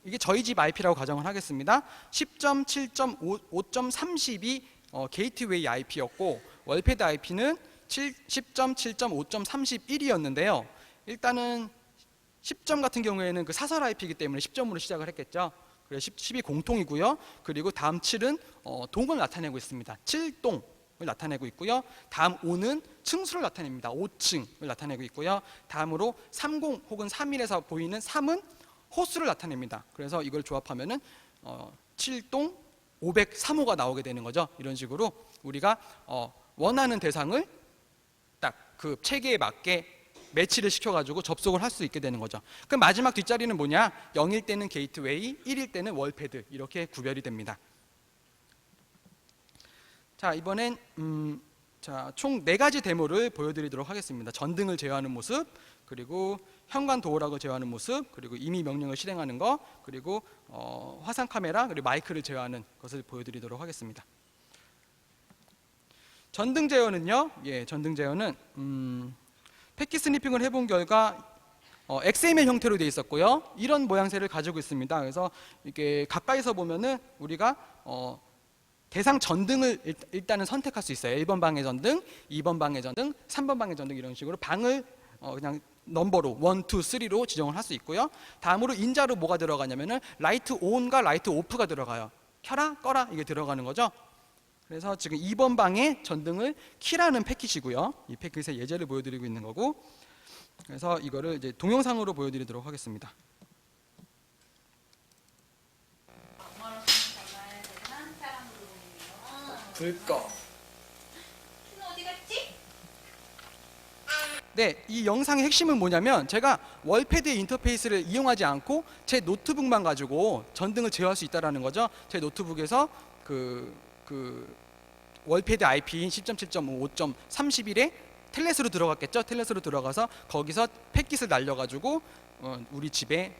이게 저희 집 IP라고 가정을 하겠습니다. 10.7.5.32 게이트웨이 IP였고 월패드 IP는 10.7.5.31이었는데요. 일단은 10점 같은 경우에는 그 사설 IP이기 때문에 10점으로 시작을 했겠죠. 그래서 10이 공통이고요. 그리고 다음 7은 동을 나타내고 있습니다. 7동을 나타내고 있고요. 다음 5는 층수를 나타냅니다. 5층을 나타내고 있고요. 다음으로 30 혹은 3일에서 보이는 3은 호수를 나타냅니다. 그래서 이걸 조합하면은 7동 503호가 나오게 되는 거죠. 이런 식으로 우리가 원하는 대상을 딱 그 체계에 맞게 매치를 시켜가지고 접속을 할 수 있게 되는 거죠. 그럼 마지막 뒷자리는 뭐냐? 0일 때는 게이트웨이, 1일 때는 월패드 이렇게 구별이 됩니다. 자, 이번엔 총 4가지 데모를 보여드리도록 하겠습니다. 전등을 제어하는 모습, 그리고 현관 도어락을 제어하는 모습, 그리고 임의 명령을 실행하는 거, 그리고 화상 카메라, 그리고 마이크를 제어하는 것을 보여드리도록 하겠습니다. 전등 제어는요. 전등 제어는 패킷 스니핑을 해본 결과 XML 형태로 되어 있었고요. 이런 모양새를 가지고 있습니다. 그래서 이게 가까이서 보면은 우리가 대상 전등을 일단은 선택할 수 있어요. 1번 방의 전등, 2번 방의 전등, 3번 방의 전등 이런 식으로 방을 그냥 넘버로 1, 2, 3로 지정을 할 수 있고요. 다음으로 인자로 뭐가 들어가냐면은 라이트 온과 라이트 오프가 들어가요. 켜라, 꺼라 이게 들어가는 거죠. 그래서 지금 2번 방의 전등을 키라는 패킷이고요. 이 패킷의 예제를 보여드리고 있는 거고, 그래서 이거를 이제 동영상으로 보여드리도록 하겠습니다. 불꺼. 어디 갔지? 네, 이 영상의 핵심은 뭐냐면 제가 월패드의 인터페이스를 이용하지 않고 제 노트북만 가지고 전등을 제어할 수 있다는 거죠. 제 노트북에서 월패드 IP인 10.7.5.31에 텔넷으로 들어갔겠죠. 텔넷으로 들어가서 거기서 패킷을 날려가지고 우리 집에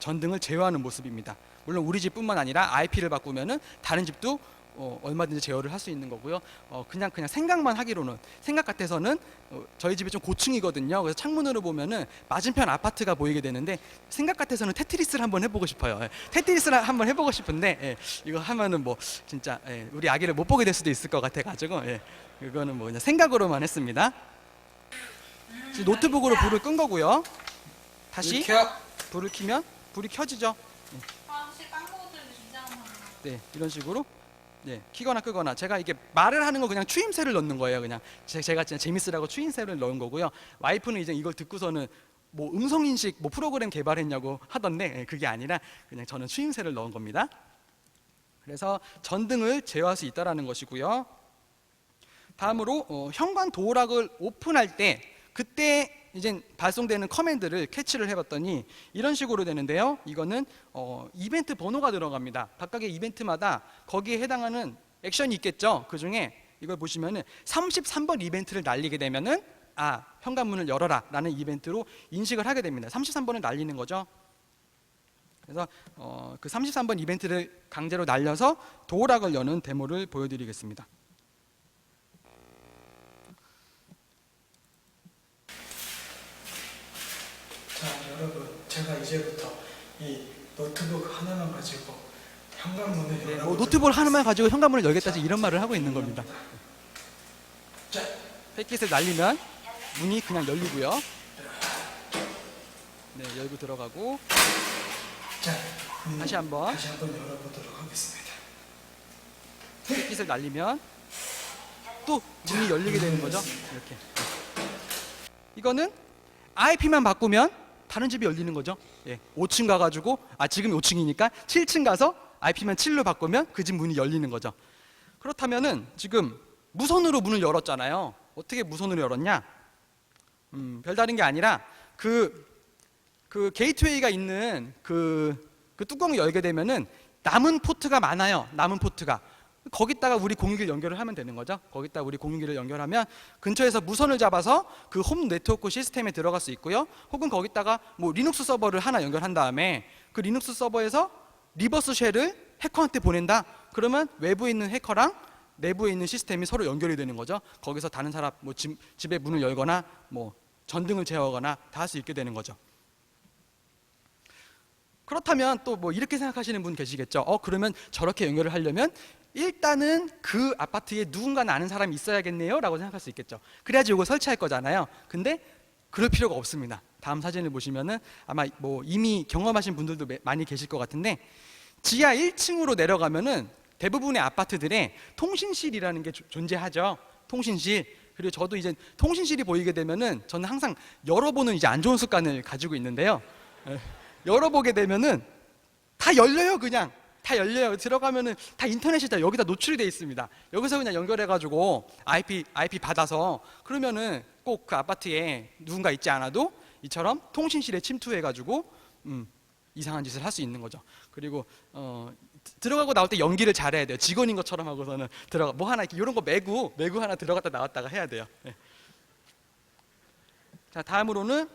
전등을 제어하는 모습입니다. 물론 우리 집뿐만 아니라 IP를 바꾸면은 다른 집도 얼마든지 제어를 할 수 있는 거고요. 그냥 생각만 하기로는, 생각 같아서는 저희 집이 좀 고층이거든요. 그래서 창문으로 보면은 맞은편 아파트가 보이게 되는데 생각 같아서는 테트리스를 한번 해보고 싶어요. 테트리스를 한번 해보고 싶은데 이거 하면은 뭐 진짜 우리 아기를 못 보게 될 수도 있을 것 같아가지고 이거는 뭐 그냥 생각으로만 했습니다. 노트북으로 불을 끈 거고요. 다시 불을 켜면 불이 켜지죠. 혹시 깡보드를 긴장하는 네, 이런 식으로 키거나 끄거나. 제가 이게 말을 하는 거 그냥 추임새를 넣는 거예요. 그냥 제가 진짜 재밌으라고 추임새를 넣은 거고요. 와이프는 이제 이걸 듣고서는 뭐 음성인식 뭐 프로그램 개발했냐고 하던데 그게 아니라 그냥 저는 추임새를 넣은 겁니다. 그래서 전등을 제어할 수 있다라는 것이고요. 다음으로 현관 도어락을 오픈할 때 그때 이제 발송되는 커맨드를 캐치를 해봤더니 이런 식으로 되는데요. 이거는 이벤트 번호가 들어갑니다. 각각의 이벤트마다 거기에 해당하는 액션이 있겠죠. 그 중에 이걸 보시면은 33번 이벤트를 날리게 되면은 현관문을 열어라 라는 이벤트로 인식을 하게 됩니다. 33번을 날리는 거죠. 그래서 그 33번 이벤트를 강제로 날려서 도어락을 여는 데모를 보여드리겠습니다. 자, 여러분, 제가 이제부터 이 노트북 하나만 가지고 현관문을 열어보도록 뭐 노트북 하나만 가지고 현관문을 열겠다 이런 말을 하고 있는 겁니다. 자, 패킷을 날리면 문이 그냥 열리고요. 네, 열고 들어가고 자, 다시 한번 열어보도록 하겠습니다. 패킷을 날리면 또 문이 열리게 되는 거죠. 이렇게. 이거는 IP만 바꾸면 다른 집이 열리는 거죠. 5층 가가지고 지금 5층이니까 7층 가서 IP만 7로 바꾸면 그 집 문이 열리는 거죠. 그렇다면은 지금 무선으로 문을 열었잖아요. 어떻게 무선으로 열었냐? 별다른 게 아니라 그 게이트웨이가 있는 그 뚜껑을 열게 되면은 남은 포트가 많아요. 남은 포트가. 거기다가 우리 공유기를 연결을 하면 되는 거죠. 거기다가 우리 공유기를 연결하면 근처에서 무선을 잡아서 그 홈 네트워크 시스템에 들어갈 수 있고요. 혹은 거기다가 뭐 리눅스 서버를 하나 연결한 다음에 그 리눅스 서버에서 리버스 쉘을 해커한테 보낸다. 그러면 외부에 있는 해커랑 내부에 있는 시스템이 서로 연결이 되는 거죠. 거기서 다른 사람 뭐 집의 문을 열거나 뭐 전등을 제어하거나 다 할 수 있게 되는 거죠. 그렇다면 또 뭐 이렇게 생각하시는 분 계시겠죠. 그러면 저렇게 연결을 하려면 일단은 그 아파트에 누군가는 아는 사람이 있어야겠네요 라고 생각할 수 있겠죠. 그래야지 이거 설치할 거잖아요. 근데 그럴 필요가 없습니다. 다음 사진을 보시면은 아마 뭐 이미 경험하신 분들도 많이 계실 것 같은데 지하 1층으로 내려가면은 대부분의 아파트들에 통신실이라는 게 존재하죠. 통신실. 그리고 저도 이제 통신실이 보이게 되면은 저는 항상 열어보는 이제 안 좋은 습관을 가지고 있는데요. 열어보게 되면은 다 열려요. 그냥 다 열려요. 들어가면은 다 인터넷이 다 여기다 노출이 돼 있습니다. 여기서 그냥 연결해가지고 IP 받아서 그러면은 꼭 그 아파트에 누군가 있지 않아도 이처럼 통신실에 침투해가지고 이상한 짓을 할 수 있는 거죠. 그리고 들어가고 나올 때 연기를 잘해야 돼요. 직원인 것처럼 하고서는 들어가 뭐 하나 이런 거 매구 하나 들어갔다 나왔다가 해야 돼요. 자, 다음으로는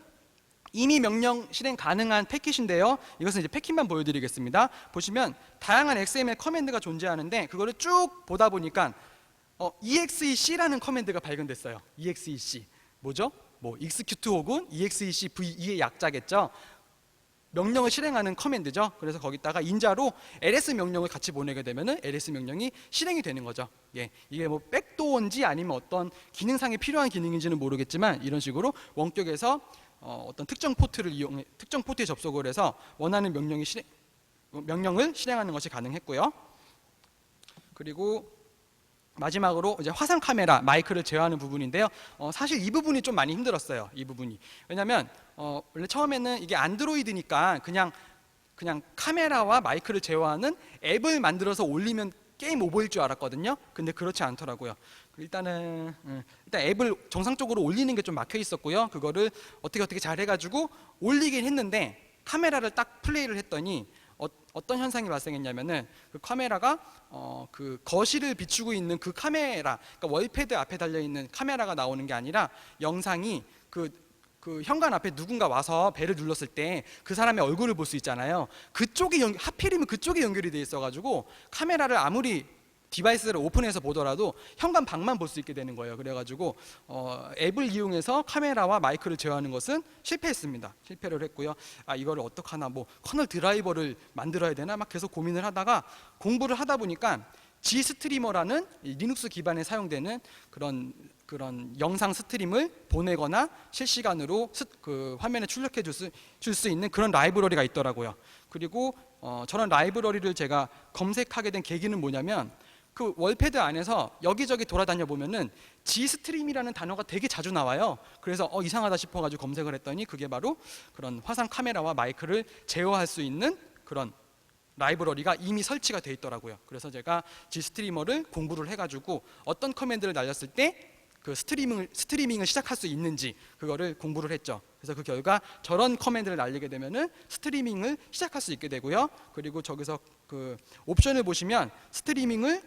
이미 명령 실행 가능한 패킷인데요. 이것은 이제 패킷만 보여드리겠습니다. 보시면 다양한 XML 커맨드가 존재하는데 그거를 쭉 보다 보니까 exec라는 커맨드가 발견됐어요. exec 뭐죠? 뭐 execute 혹은 exec v2의 약자겠죠. 명령을 실행하는 커맨드죠. 그래서 거기다가 인자로 ls 명령을 같이 보내게 되면은 ls 명령이 실행이 되는 거죠. 이게 뭐 백도어인지 아니면 어떤 기능상에 필요한 기능인지는 모르겠지만 이런 식으로 원격에서 어떤 특정 포트를 이용해 특정 포트에 접속을 해서 원하는 명령을 실행하는 것이 가능했고요. 그리고 마지막으로 이제 화상 카메라 마이크를 제어하는 부분인데요. 사실 이 부분이 좀 많이 힘들었어요. 이 부분이. 왜냐하면 원래 처음에는 이게 안드로이드니까 그냥 카메라와 마이크를 제어하는 앱을 만들어서 올리면 게임 오버일 줄 알았거든요. 근데 그렇지 않더라고요. 일단 앱을 정상적으로 올리는 게 좀 막혀 있었고요. 그거를 어떻게 잘 해가지고 올리긴 했는데 카메라를 딱 플레이를 했더니 어떤 현상이 발생했냐면은 그 카메라가 그 거실을 비추고 있는 그 카메라, 그러니까 월패드 앞에 달려 있는 카메라가 나오는 게 아니라 영상이 그 현관 앞에 누군가 와서 벨을 눌렀을 때 그 사람의 얼굴을 볼 수 있잖아요. 그쪽이 하필이면 그쪽에 연결이 돼 있어가지고 카메라를 아무리 디바이스를 오픈해서 보더라도 현관 방만 볼 수 있게 되는 거예요. 그래가지고 앱을 이용해서 카메라와 마이크를 제어하는 것은 실패했습니다. 실패를 했고요. 이거를 어떡하나 뭐 커널 드라이버를 만들어야 되나 막 계속 고민을 하다가 공부를 하다 보니까 G스트리머라는 리눅스 기반에 사용되는 그런 영상 스트림을 보내거나 실시간으로 그 화면에 출력해 줄 수 있는 그런 라이브러리가 있더라고요. 그리고 저런 라이브러리를 제가 검색하게 된 계기는 뭐냐면 그 월패드 안에서 여기저기 돌아다녀 보면은 G스트림이라는 단어가 되게 자주 나와요. 그래서 이상하다 싶어가지고 검색을 했더니 그게 바로 그런 화상 카메라와 마이크를 제어할 수 있는 그런 라이브러리가 이미 설치가 돼 있더라고요. 그래서 제가 G스트리머를 공부를 해가지고 어떤 커맨드를 날렸을 때 그 스트리밍을 시작할 수 있는지 그거를 공부를 했죠. 그래서 그 결과 저런 커맨드를 날리게 되면은 스트리밍을 시작할 수 있게 되고요. 그리고 저기서 그 옵션을 보시면 스트리밍을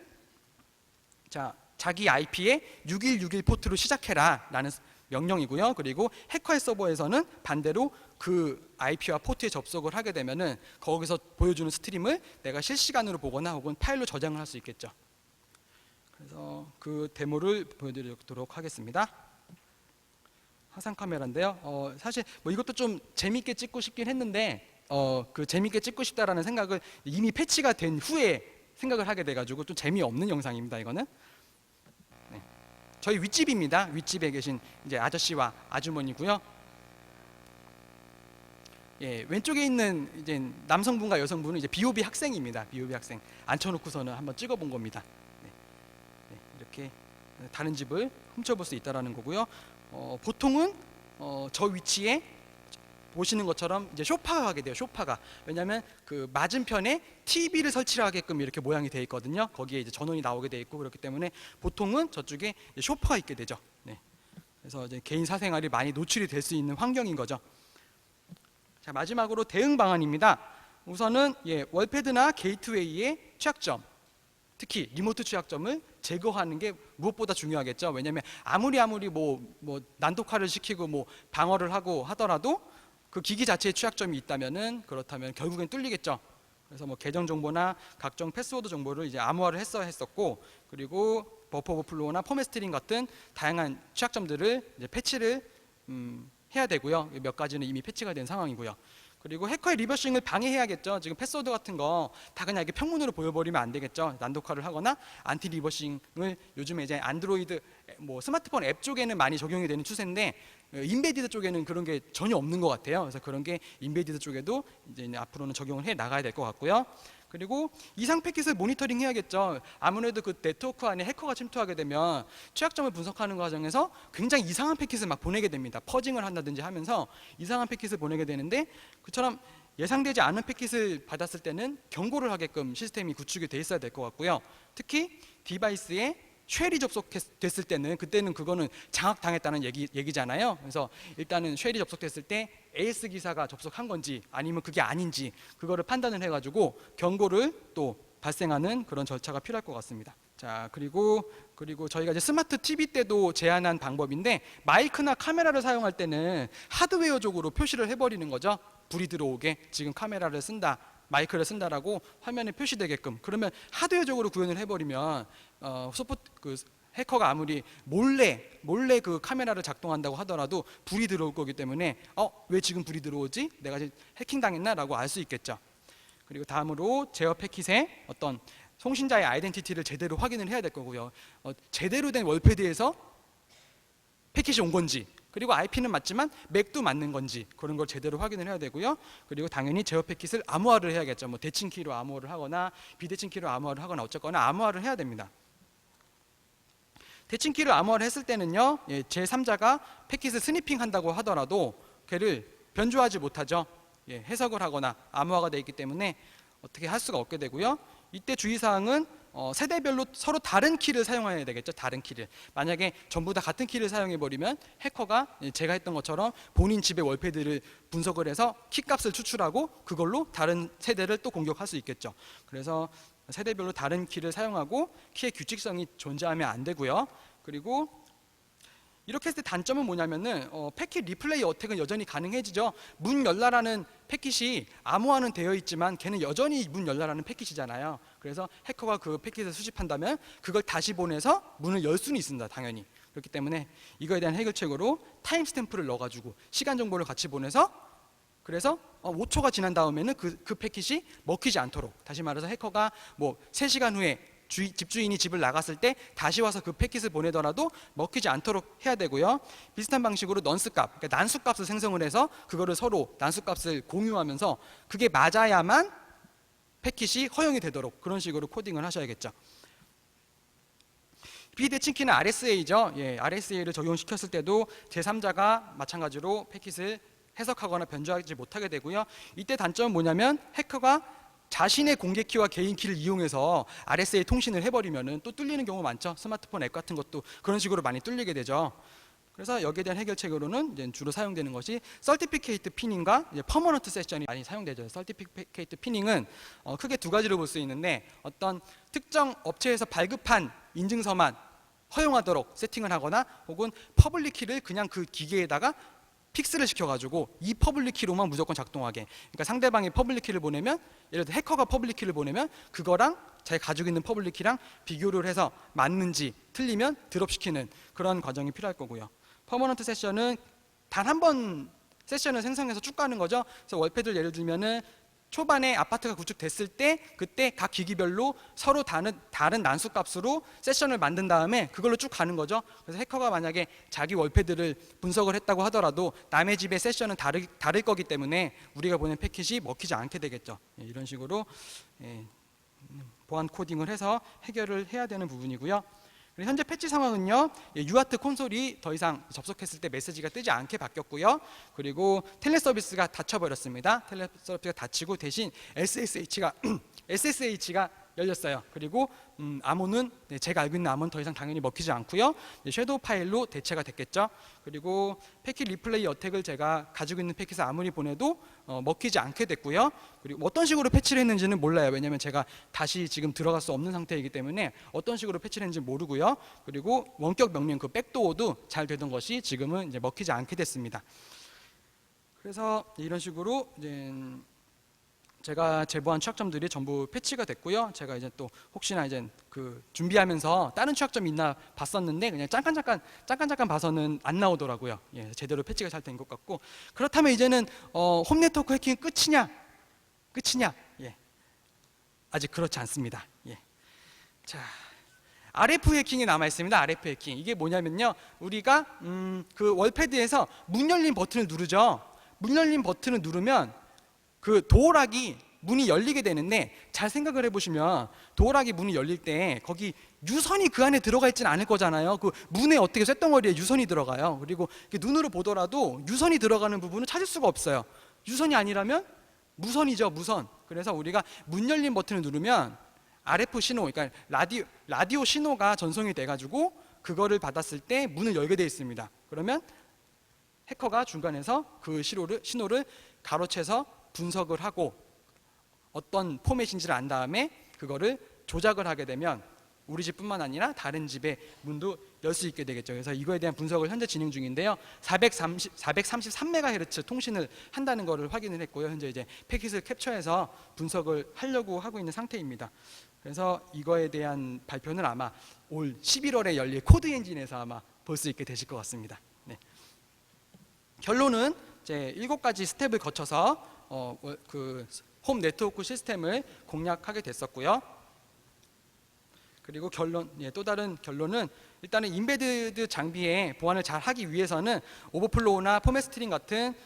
자기 IP에 6161 포트로 시작해라 라는 명령이고요. 그리고 해커의 서버에서는 반대로 그 IP와 포트에 접속을 하게 되면은 거기서 보여주는 스트림을 내가 실시간으로 보거나 혹은 파일로 저장을 할 수 있겠죠. 그래서 그 데모를 보여드리도록 하겠습니다. 화상 카메라인데요. 사실 뭐 이것도 좀 재밌게 찍고 싶긴 했는데 그 재밌게 찍고 싶다라는 생각을 이미 패치가 된 후에 생각을 하게 돼가지고 좀 재미없는 영상입니다. 이거는. 네. 저희 윗집입니다. 윗집에 계신 이제 아저씨와 아주머니고요. 예, 왼쪽에 있는 이제 남성분과 여성분은 이제 BOB 학생입니다. BOB 학생 앉혀놓고서는 한번 찍어본 겁니다. 네. 네, 이렇게 다른 집을 훔쳐볼 수 있다라는 거고요. 보통은 저 위치에 보시는 것처럼 이제 쇼파가 가게 돼요. 쇼파가. 왜냐하면 그 맞은편에 TV를 설치를 하게끔 이렇게 모양이 되어 있거든요. 거기에 이제 전원이 나오게 되어 있고 그렇기 때문에 보통은 저쪽에 쇼파가 있게 되죠. 네. 그래서 이제 개인 사생활이 많이 노출이 될 수 있는 환경인 거죠. 자, 마지막으로 대응 방안입니다. 우선은 월패드나 게이트웨이의 취약점, 특히 리모트 취약점을 제거하는 게 무엇보다 중요하겠죠. 왜냐하면 아무리 뭐 난독화를 시키고 뭐 방어를 하고 하더라도 그 기기 자체에 취약점이 있다면은 그렇다면 결국엔 뚫리겠죠. 그래서 뭐 계정 정보나 각종 패스워드 정보를 이제 암호화를 했었고, 그리고 버퍼 오버플로우나 포맷 스트링 같은 다양한 취약점들을 이제 패치를 해야 되고요. 몇 가지는 이미 패치가 된 상황이고요. 그리고 해커의 리버싱을 방해해야겠죠. 지금 패스워드 같은 거 다 그냥 이렇게 평문으로 보여버리면 안 되겠죠. 난독화를 하거나 안티 리버싱을 요즘에 이제 안드로이드 뭐 스마트폰 앱 쪽에는 많이 적용이 되는 추세인데 인베디드 쪽에는 그런 게 전혀 없는 것 같아요. 그래서 그런 게 인베디드 쪽에도 이제 앞으로는 적용을 해 나가야 될 것 같고요. 그리고 이상 패킷을 모니터링 해야겠죠. 아무래도 그 네트워크 안에 해커가 침투하게 되면 취약점을 분석하는 과정에서 굉장히 이상한 패킷을 막 보내게 됩니다. 퍼징을 한다든지 하면서 이상한 패킷을 보내게 되는데, 그처럼 예상되지 않은 패킷을 받았을 때는 경고를 하게끔 시스템이 구축이 돼 있어야 될 것 같고요. 특히 디바이스에 쉘이 접속됐을 때는 그때는 그거는 장악당했다는 얘기잖아요. 그래서 일단은 쉘이 접속됐을 때 AS 기사가 접속한 건지 아니면 그게 아닌지 그거를 판단을 해가지고 경고를 또 발생하는 그런 절차가 필요할 것 같습니다. 자, 그리고 저희가 이제 스마트 TV 때도 제안한 방법인데, 마이크나 카메라를 사용할 때는 하드웨어적으로 표시를 해버리는 거죠. 불이 들어오게 지금 카메라를 쓴다, 마이크를 쓴다라고 화면에 표시되게끔. 그러면 하드웨어적으로 구현을 해버리면 해커가 아무리 몰래 그 카메라를 작동한다고 하더라도 불이 들어올 거기 때문에 왜 지금 불이 들어오지? 내가 지금 해킹당했나라고 알 수 있겠죠. 그리고 다음으로 제어 패킷의 어떤 송신자의 아이덴티티를 제대로 확인을 해야 될 거고요. 제대로 된 월패드에서 패킷이 온 건지, 그리고 IP는 맞지만 맥도 맞는 건지 그런 걸 제대로 확인을 해야 되고요. 그리고 당연히 제어 패킷을 암호화를 해야겠죠. 뭐 대칭키로 암호화를 하거나 비대칭키로 암호화를 하거나 어쨌거나 암호화를 해야 됩니다. 대칭키를 암호화를 했을 때는요, 제3자가 패킷을 스니핑한다고 하더라도 걔를 변조하지 못하죠. 해석을 하거나 암호화가 되어 있기 때문에 어떻게 할 수가 없게 되고요. 이때 주의사항은 세대별로 서로 다른 키를 사용해야 되겠죠. 다른 키를. 만약에 전부 다 같은 키를 사용해버리면 해커가 제가 했던 것처럼 본인 집의 월패드를 분석을 해서 키값을 추출하고 그걸로 다른 세대를 또 공격할 수 있겠죠. 그래서 세대별로 다른 키를 사용하고 키의 규칙성이 존재하면 안 되고요. 그리고 이렇게 했을 때 단점은 뭐냐면은 패킷 리플레이 어택은 여전히 가능해지죠. 문 열라라는 패킷이 암호화는 되어 있지만 걔는 여전히 문 열라라는 패킷이잖아요. 그래서 해커가 그 패킷을 수집한다면 그걸 다시 보내서 문을 열 수는 있습니다. 당연히. 그렇기 때문에 이거에 대한 해결책으로 타임스탬프를 넣어가지고 시간 정보를 같이 보내서, 그래서 5초가 지난 다음에는 그 패킷이 먹히지 않도록, 다시 말해서 해커가 뭐 3시간 후에 집주인이 집을 나갔을 때 다시 와서 그 패킷을 보내더라도 먹히지 않도록 해야 되고요. 비슷한 방식으로 넌스값, 그러니까 난수값을 생성을 해서 그거를 서로 난수값을 공유하면서 그게 맞아야만 패킷이 허용이 되도록 그런 식으로 코딩을 하셔야겠죠. 비대칭키는 RSA죠. 예, RSA를 적용시켰을 때도 제3자가 마찬가지로 패킷을 해석하거나 변조하지 못하게 되고요. 이때 단점은 뭐냐면 해커가 자신의 공개 키와 개인 키를 이용해서 RSA 통신을 해버리면은 또 뚫리는 경우 많죠. 스마트폰 앱 같은 것도 그런 식으로 많이 뚫리게 되죠. 그래서 여기에 대한 해결책으로는 이제 주로 사용되는 것이 서티피케이트 피닝과 퍼머넌트 세션이 많이 사용되죠. 서티피케이트 피닝은 크게 두 가지로 볼 수 있는데 어떤 특정 업체에서 발급한 인증서만 허용하도록 세팅을 하거나 혹은 퍼블릭 키를 그냥 그 기계에다가 픽스를 시켜가지고 이 퍼블릭 키로만 무조건 작동하게. 그러니까 상대방이 퍼블릭 키를 보내면 예를 들어 해커가 퍼블릭 키를 보내면 그거랑 자기 가지고 있는 퍼블릭 키랑 비교를 해서 맞는지 틀리면 드롭시키는 그런 과정이 필요할 거고요. 퍼머넌트 세션은 단 한 번 세션을 생성해서 쭉 가는 거죠. 그래서 월패드를 예를 들면은 초반에 아파트가 구축됐을 때 그때 각 기기별로 서로 다른 난수 값으로 세션을 만든 다음에 그걸로 쭉 가는 거죠. 그래서 해커가 만약에 자기 월패드를 분석을 했다고 하더라도 남의 집의 세션은 다를 거기 때문에 우리가 보낸 패킷이 먹히지 않게 되겠죠. 이런 식으로 보안 코딩을 해서 해결을 해야 되는 부분이고요. 현재 패치 상황은요, UART 콘솔이 더 이상 접속했을 때 메시지가 뜨지 않게 바뀌었고요. 그리고 텔레서비스가 닫혀버렸습니다. 텔레서비스가 닫히고 대신 SSH가 열렸어요. 그리고 암호는 제가 알고 있는 암호는 더 이상 당연히 먹히지 않고요. 섀도우 파일로 대체가 됐겠죠. 그리고 패킷 리플레이 어택을 제가 가지고 있는 패킷을 아무리 보내도 먹히지 않게 됐고요. 그리고 어떤 식으로 패치를 했는지는 몰라요. 왜냐하면 제가 다시 지금 들어갈 수 없는 상태이기 때문에 어떤 식으로 패치를 했는지 모르고요. 그리고 원격 명령 그 백도어도 잘 되던 것이 지금은 이제 먹히지 않게 됐습니다. 그래서 이런 식으로 이제 제가 제보한 취약점들이 전부 패치가 됐고요. 제가 이제 또 혹시나 이제 그 준비하면서 다른 취약점이 있나 봤었는데 그냥 잠깐 봐서는 안 나오더라고요. 예, 제대로 패치가 잘 된 것 같고. 그렇다면 이제는 홈 네트워크 해킹 끝이냐? 예, 아직 그렇지 않습니다. 예. 자, RF 해킹이 남아 있습니다. RF 해킹 이게 뭐냐면요, 우리가 그 월패드에서 문 열린 버튼을 누르죠. 문 열린 버튼을 누르면 그 도어락이 문이 열리게 되는데 잘 생각을 해보시면 도어락이 문이 열릴 때 거기 유선이 그 안에 들어가 있지는 않을 거잖아요. 그 문에 어떻게 쇳덩어리에 유선이 들어가요. 그리고 눈으로 보더라도 유선이 들어가는 부분을 찾을 수가 없어요. 유선이 아니라면 무선이죠, 무선. 그래서 우리가 문 열린 버튼을 누르면 RF 신호, 그러니까 라디오 신호가 전송이 돼가지고 그거를 받았을 때 문을 열게 돼 있습니다. 그러면 해커가 중간에서 그 신호를 가로채서 분석을 하고 어떤 포맷인지를 안 다음에 그거를 조작을 하게 되면 우리 집뿐만 아니라 다른 집의 문도 열 수 있게 되겠죠. 그래서 이거에 대한 분석을 현재 진행 중인데요. 433MHz 통신을 한다는 것을 확인을 했고요. 현재 이제 패킷을 캡처해서 분석을 하려고 하고 있는 상태입니다. 그래서 이거에 대한 발표는 아마 올 11월에 열릴 코드 엔진에서 아마 볼 수 있게 되실 것 같습니다. 네. 결론은 이제 7가지 스텝을 거쳐서 그 홈 네트워크 시스템을 공략하게 됐었고요. 그리고 또 다른 결론은 일단은 인베디드 장비의 보안을 잘 하기 위해서는 오버플로우나 포맷 스트링 같은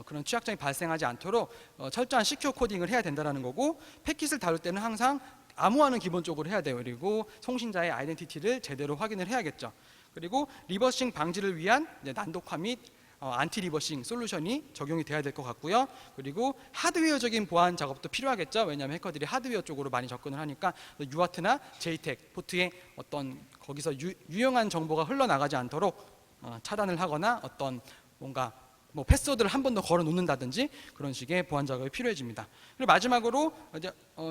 그런 취약점이 발생하지 않도록 철저한 시큐어 코딩을 해야 된다는 거고, 패킷을 다룰 때는 항상 암호화는 기본적으로 해야 돼요. 그리고 송신자의 아이덴티티를 제대로 확인을 해야겠죠. 그리고 리버싱 방지를 위한 난독화 및 안티 리버싱 솔루션이 적용이 돼야 될 것 같고요. 그리고 하드웨어적인 보안 작업도 필요하겠죠. 왜냐하면 해커들이 하드웨어 쪽으로 많이 접근을 하니까 UART나 JTAG 포트에 어떤 거기서 유용한 정보가 흘러나가지 않도록 차단을 하거나 어떤 뭔가 패스워드를 한 번 더 걸어 놓는다든지 그런 식의 보안 작업이 필요해집니다. 그리고 마지막으로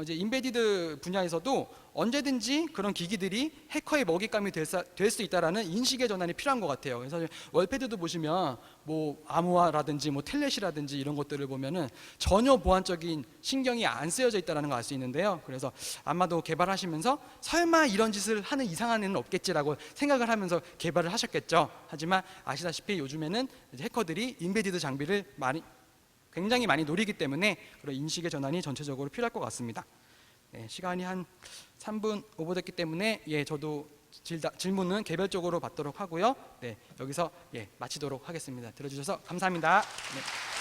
이제 인베디드 분야에서도 언제든지 그런 기기들이 해커의 먹잇감이 될 수 있다라는 인식의 전환이 필요한 것 같아요. 그래서 월패드도 보시면 암호화라든지 텔넷이라든지 이런 것들을 보면은 전혀 보안적인 신경이 안 쓰여져 있다라는 걸 알 수 있는데요. 그래서 아마도 개발하시면서 설마 이런 짓을 하는 이상한 애는 없겠지라고 생각을 하면서 개발을 하셨겠죠. 하지만 아시다시피 요즘에는 해커들이 인베디드 장비를 굉장히 많이 노리기 때문에 그런 인식의 전환이 전체적으로 필요할 것 같습니다. 네, 시간이 한 3분 오버됐기 때문에 저도 질문은 개별적으로 받도록 하고요. 네, 여기서 마치도록 하겠습니다. 들어주셔서 감사합니다. 네.